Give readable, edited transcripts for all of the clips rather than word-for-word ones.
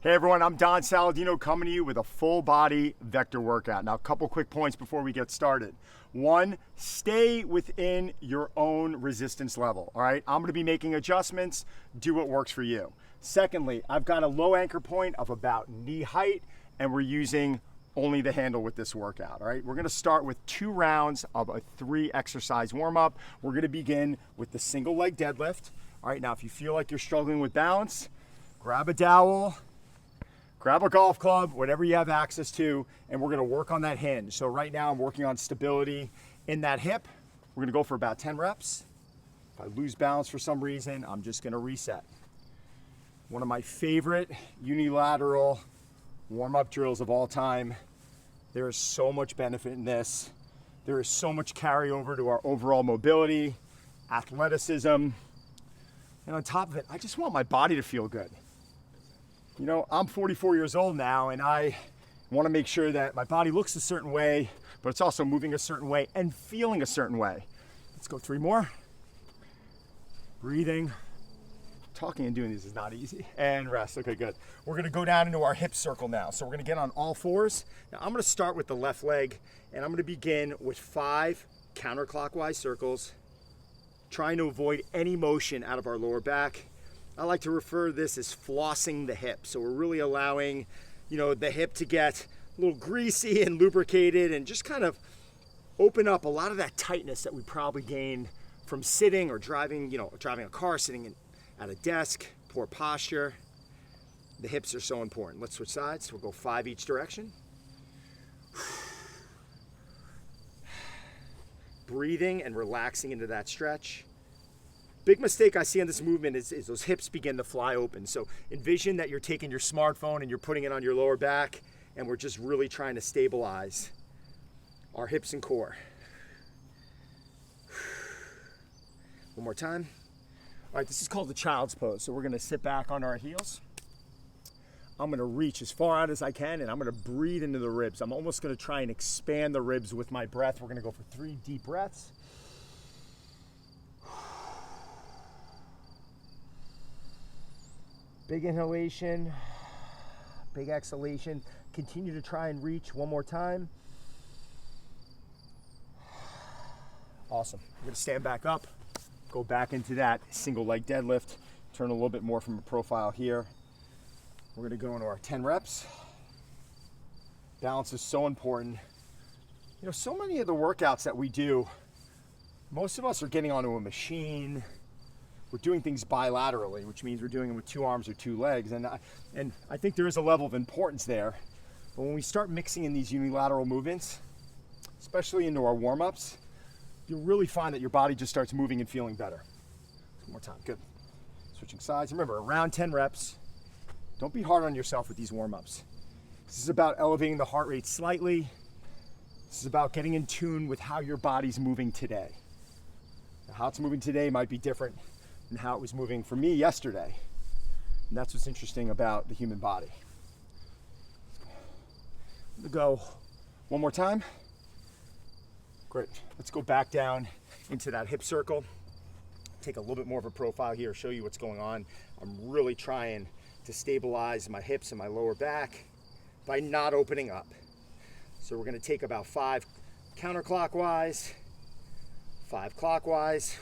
Hey everyone, I'm Don Saladino coming to you with a full body vector workout. Now, a couple quick points before we get started. One, stay within your own resistance level, all right? I'm gonna be making adjustments, do what works for you. Secondly, I've got a low anchor point of about knee height, and we're using only the handle with this workout, all right? We're gonna start with 2 rounds of a 3 exercise warm-up. We're gonna begin with the single leg deadlift. All right, now if you feel like you're struggling with balance, grab a dowel, grab a golf club, whatever you have access to, and we're gonna work on that hinge. So right now I'm working on stability in that hip. We're gonna go for about 10 reps. If I lose balance for some reason, I'm just gonna reset. One of my favorite unilateral warm-up drills of all time. There is so much benefit in this. There is so much carryover to our overall mobility, athleticism, and on top of it, I just want my body to feel good. You know, I'm 44 years old now, and I want to make sure that my body looks a certain way, but it's also moving a certain way and feeling a certain way. Let's go 3 more. Breathing. Talking and doing these is not easy. And rest. Okay, good. We're going to go down into our hip circle now. So we're going to get on all 4s. Now, I'm going to start with the left leg, and I'm going to begin with 5 counterclockwise circles, trying to avoid any motion out of our lower back. I like to refer to this as flossing the hip. So we're really allowing, the hip to get a little greasy and lubricated and just kind of open up a lot of that tightness that we probably gained from sitting or driving a car, sitting at a desk, poor posture. The hips are so important. Let's switch sides. We'll go 5 each direction. Breathing and relaxing into that stretch. Big mistake I see in this movement is those hips begin to fly open. So envision that you're taking your smartphone and you're putting it on your lower back, and we're just really trying to stabilize our hips and core. One more time. All right, this is called the child's pose. So we're gonna sit back on our heels. I'm gonna reach as far out as I can, and I'm gonna breathe into the ribs. I'm almost gonna try and expand the ribs with my breath. We're gonna go for 3 deep breaths. Big inhalation, big exhalation. Continue to try and reach one more time. Awesome. We're gonna stand back up, go back into that single leg deadlift, turn a little bit more from a profile here. We're gonna go into our 10 reps. Balance is so important. So many of the workouts that we do, most of us are getting onto a machine. We're doing things bilaterally, which means we're doing them with 2 arms or 2 legs. And I think there is a level of importance there. But when we start mixing in these unilateral movements, especially into our warm-ups, you'll really find that your body just starts moving and feeling better. One more time, good. Switching sides. Remember, around 10 reps. Don't be hard on yourself with these warm-ups. This is about elevating the heart rate slightly. This is about getting in tune with how your body's moving today. Now, how it's moving today might be different and how it was moving for me yesterday. And that's what's interesting about the human body. I'm gonna go one more time. Great. Let's go back down into that hip circle. Take a little bit more of a profile here, show you what's going on. I'm really trying to stabilize my hips and my lower back by not opening up. So we're gonna take about 5 counterclockwise, 5 clockwise.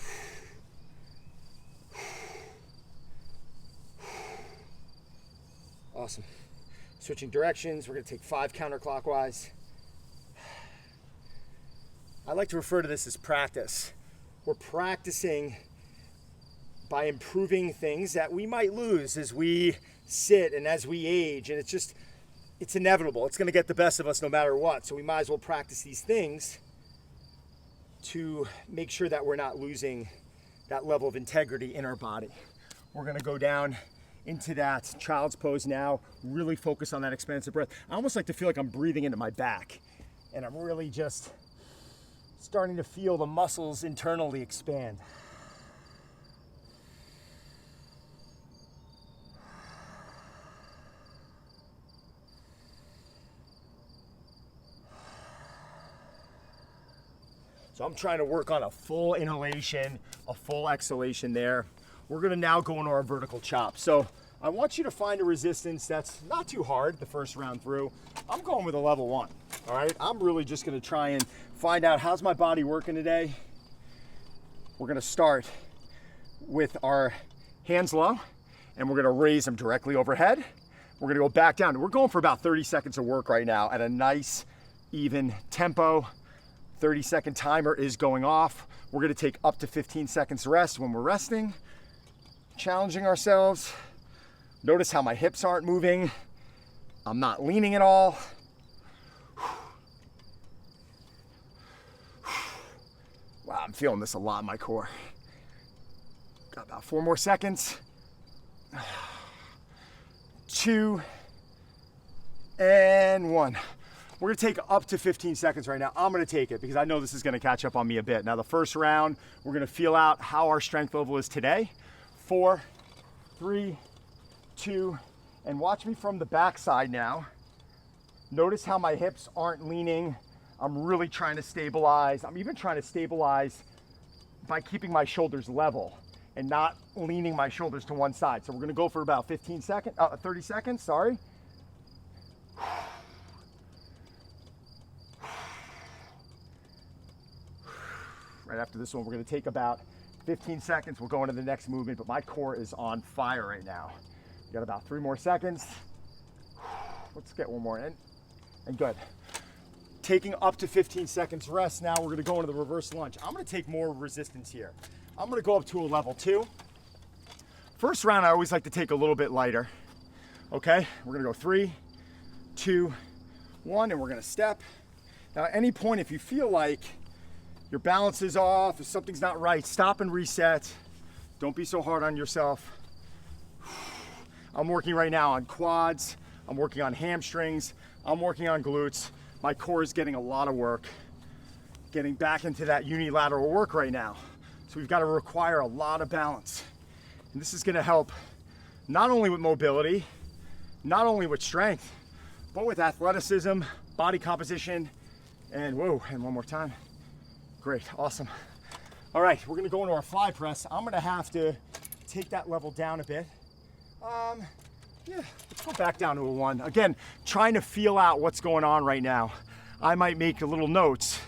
Awesome. Switching directions, we're gonna take 5 counterclockwise. I like to refer to this as practice. We're practicing by improving things that we might lose as we sit and as we age, and it's inevitable. It's gonna get the best of us no matter what. So we might as well practice these things to make sure that we're not losing that level of integrity in our body. We're gonna go down into that child's pose now, really focus on that expansive breath. I almost like to feel like I'm breathing into my back, and I'm really just starting to feel the muscles internally expand. So I'm trying to work on a full inhalation, a full exhalation there. We're gonna now go into our vertical chop. So I want you to find a resistance that's not too hard the first round through. I'm going with a level 1, all right? I'm really just gonna try and find out how's my body working today. We're gonna start with our hands low, and we're gonna raise them directly overhead. We're gonna go back down. We're going for about 30 seconds of work right now at a nice, even tempo. 30-second timer is going off. We're gonna take up to 15 seconds rest when we're resting, challenging ourselves. Notice how my hips aren't moving. I'm not leaning at all. Wow, I'm feeling this a lot in my core. Got about 4 more seconds. 2 and 1. We're gonna take up to 15 seconds right now. I'm gonna take it because I know this is gonna catch up on me a bit. Now the first round, we're gonna feel out how our strength level is today. 4, 3, 2, and watch me from the back side now. Notice how my hips aren't leaning. I'm really trying to stabilize. I'm even trying to stabilize by keeping my shoulders level and not leaning my shoulders to one side. So we're gonna go for about 30 seconds, sorry. Right after this one, we're gonna take about 15 seconds. We'll go into the next movement, but my core is on fire right now. We got about 3 more seconds. Let's get one more in, and good. Taking up to 15 seconds rest now, we're gonna go into the reverse lunge. I'm gonna take more resistance here. I'm gonna go up to a level 2. First round, I always like to take a little bit lighter. Okay, we're gonna go 3, 2, 1, and we're gonna step. Now at any point, if you feel like your balance is off, if something's not right, stop and reset. Don't be so hard on yourself. I'm working right now on quads, I'm working on hamstrings, I'm working on glutes. My core is getting a lot of work, getting back into that unilateral work right now. So we've got to require a lot of balance. And this is gonna help not only with mobility, not only with strength, but with athleticism, body composition, and whoa, and one more time. Great, awesome. All right, we're gonna go into our fly press. I'm gonna have to take that level down a bit. Yeah, let's go back down to a 1. Again, trying to feel out what's going on right now. I might make a little notes.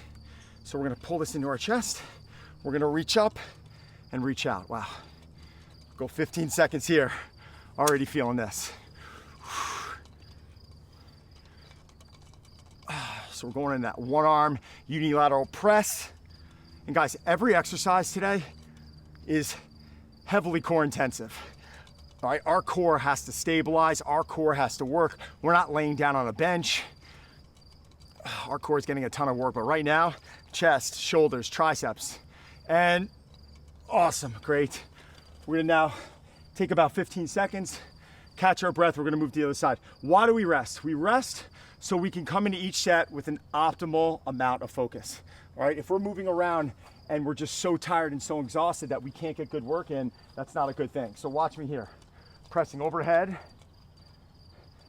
So we're gonna pull this into our chest. We're gonna reach up and reach out. Wow. Go 15 seconds here. Already feeling this. So we're going in that 1-arm unilateral press. And guys, every exercise today is heavily core intensive. All right, our core has to stabilize, our core has to work. We're not laying down on a bench. Our core is getting a ton of work, but right now, chest, shoulders, triceps, and awesome, great. We're gonna now take about 15 seconds, catch our breath, we're gonna move to the other side. Why do we rest? We rest so we can come into each set with an optimal amount of focus. All right, if we're moving around and we're just so tired and so exhausted that we can't get good work in, that's not a good thing. So watch me here. Pressing overhead.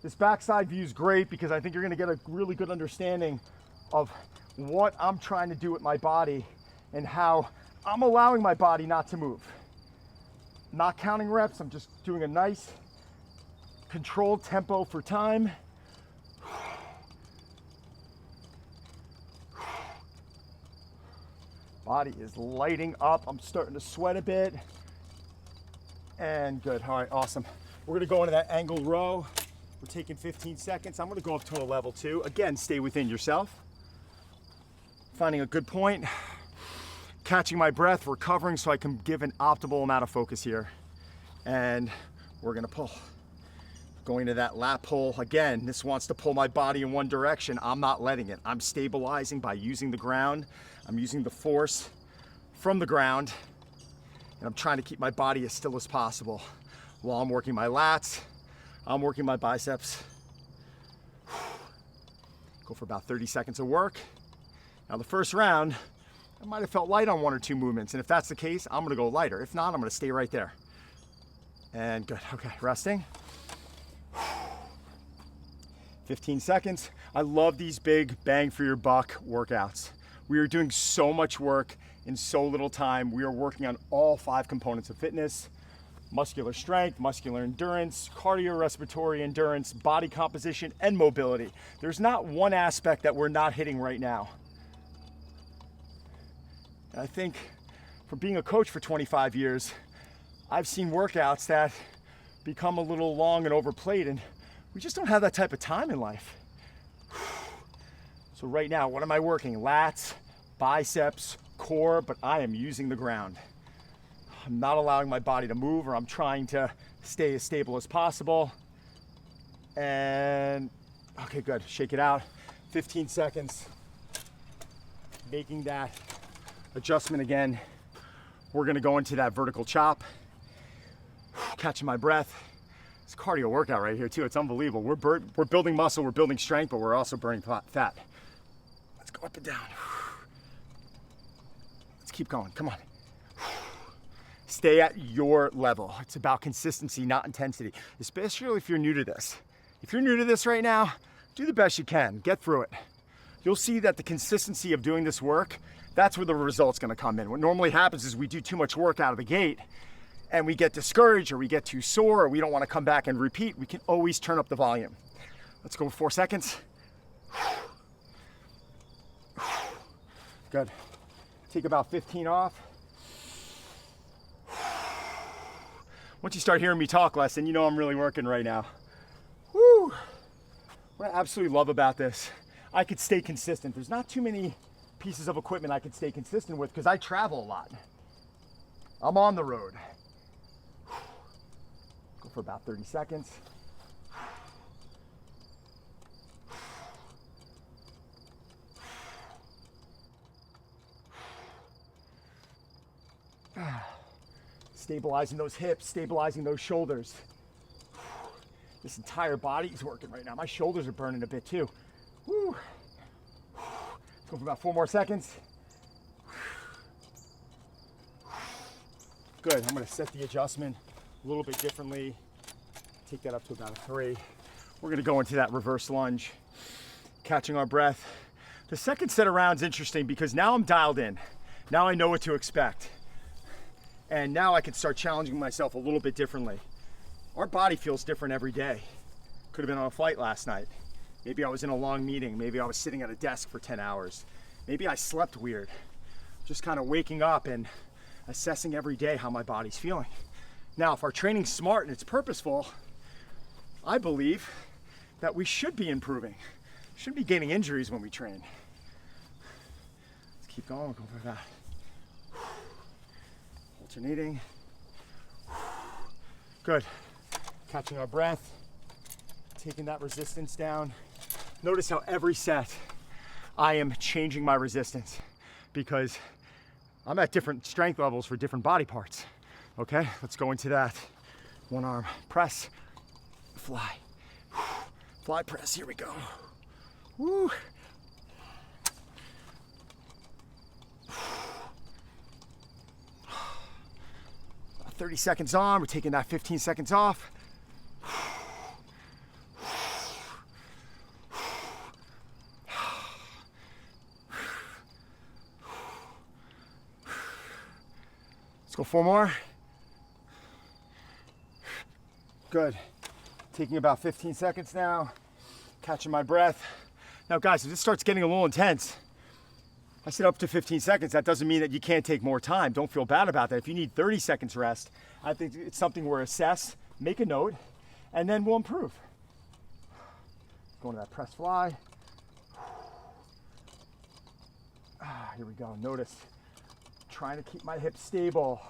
This backside view is great because I think you're gonna get a really good understanding of what I'm trying to do with my body and how I'm allowing my body not to move. Not counting reps, I'm just doing a nice controlled tempo for time. Body is lighting up. I'm starting to sweat a bit. And good, all right, awesome. We're gonna go into that angled row. We're taking 15 seconds. I'm gonna go up to a level 2. Again, stay within yourself. Finding a good point. Catching my breath, recovering so I can give an optimal amount of focus here. And we're gonna pull. Going to that lat pull. Again, this wants to pull my body in one direction. I'm not letting it. I'm stabilizing by using the ground. I'm using the force from the ground. And I'm trying to keep my body as still as possible while I'm working my lats, I'm working my biceps. Go for about 30 seconds of work. Now the first round, I might have felt light on 1 or 2 movements, and if that's the case, I'm gonna go lighter. If not, I'm gonna stay right there. And good, okay, resting. 15 seconds. I love these big bang for your buck workouts. We are doing so much work in so little time. We are working on all 5 components of fitness. muscular strength, muscular endurance, cardiorespiratory endurance, body composition, and mobility. There's not one aspect that we're not hitting right now. And I think from being a coach for 25 years, I've seen workouts that become a little long and overplayed, and we just don't have that type of time in life. So right now, what am I working? Lats, biceps, core, but I am using the ground. I'm not allowing my body to move, or I'm trying to stay as stable as possible. And, okay, good, shake it out. 15 seconds. Making that adjustment again. We're gonna go into that vertical chop. Catching my breath. It's a cardio workout right here too, it's unbelievable. We're building muscle, we're building strength, but we're also burning fat. Let's go up and down. Let's keep going, come on. Stay at your level. It's about consistency, not intensity, especially if you're new to this. If you're new to this right now, do the best you can, get through it. You'll see that the consistency of doing this work, that's where the result's gonna come in. What normally happens is we do too much work out of the gate and we get discouraged, or we get too sore, or we don't wanna come back and repeat. We can always turn up the volume. Let's go 4 seconds. Good. Take about 15 off. Once you start hearing me talk less, then you know I'm really working right now. Woo! What I absolutely love about this, I could stay consistent. There's not too many pieces of equipment I could stay consistent with because I travel a lot. I'm on the road. Go for about 30 seconds. Stabilizing those hips, stabilizing those shoulders. This entire body is working right now. My shoulders are burning a bit too. Woo. Let's go for about 4 more seconds. Good, I'm gonna set the adjustment a little bit differently. Take that up to about a 3. We're gonna go into that reverse lunge, catching our breath. The second set of rounds is interesting because now I'm dialed in. Now I know what to expect. And now I can start challenging myself a little bit differently. Our body feels different every day. Could have been on a flight last night. Maybe I was in a long meeting. Maybe I was sitting at a desk for 10 hours. Maybe I slept weird. Just kind of waking up and assessing every day how my body's feeling. Now, if our training's smart and it's purposeful, I believe that we should be improving. Shouldn't be gaining injuries when we train. Let's keep going, go for that. Alternating. Good. Catching our breath, taking that resistance down. Notice how every set I am changing my resistance because I'm at different strength levels for different body parts. Okay, let's go into that. One arm press, fly. Fly press, here we go. Woo. 30 seconds on, we're taking that 15 seconds off. Let's go 4 more. Good. Taking about 15 seconds now, catching my breath. Now guys, if this starts getting a little intense, I said up to 15 seconds. That doesn't mean that you can't take more time. Don't feel bad about that. If you need 30 seconds rest, I think it's something we'll assess, make a note, and then we'll improve. Going to that press fly. Here we go. Notice, trying to keep my hips stable.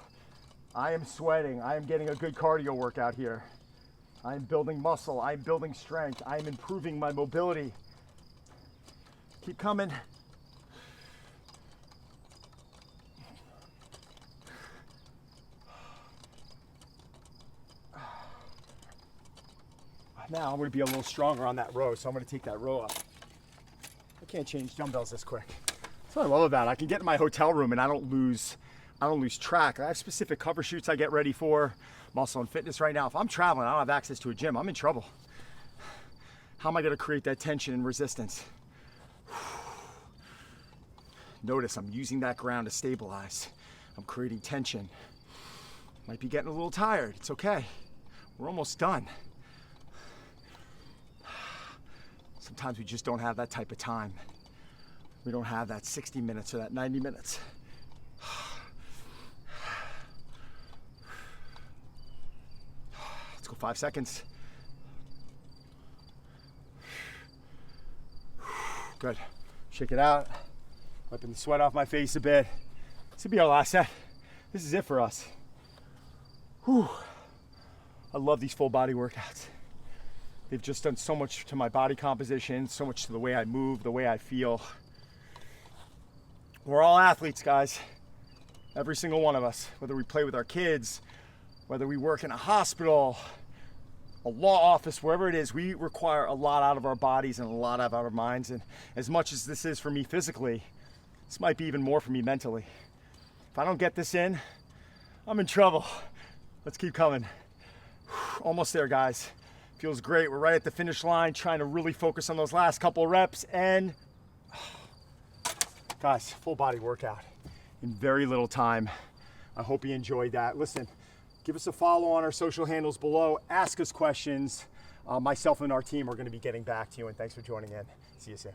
I am sweating. I am getting a good cardio workout here. I am building muscle. I am building strength. I am improving my mobility. Keep coming. Now I'm going to be a little stronger on that row, so I'm going to take that row up. I can't change dumbbells this quick. That's what I love about it. I can get in my hotel room and I don't lose track. I have specific cover shoots I get ready for, muscle and fitness right now. If I'm traveling, I don't have access to a gym, I'm in trouble. How am I going to create that tension and resistance? Notice I'm using that ground to stabilize. I'm creating tension. Might be getting a little tired. It's okay. We're almost done. Sometimes we just don't have that type of time. We don't have that 60 minutes or that 90 minutes. Let's go 5 seconds. Good. Shake it out. Wiping the sweat off my face a bit. This will be our last set. This is it for us. Whew. I love these full body workouts. They've just done so much to my body composition, so much to the way I move, the way I feel. We're all athletes, guys. Every single one of us, whether we play with our kids, whether we work in a hospital, a law office, wherever it is, we require a lot out of our bodies and a lot out of our minds. And as much as this is for me physically, this might be even more for me mentally. If I don't get this in, I'm in trouble. Let's keep coming. Almost there, guys. Feels great. We're right at the finish line, trying to really focus on those last couple reps. And guys, full body workout in very little time. I hope you enjoyed that. Listen, give us a follow on our social handles below. Ask us questions. Myself and our team are going to be getting back to you. And thanks for joining in. See you soon.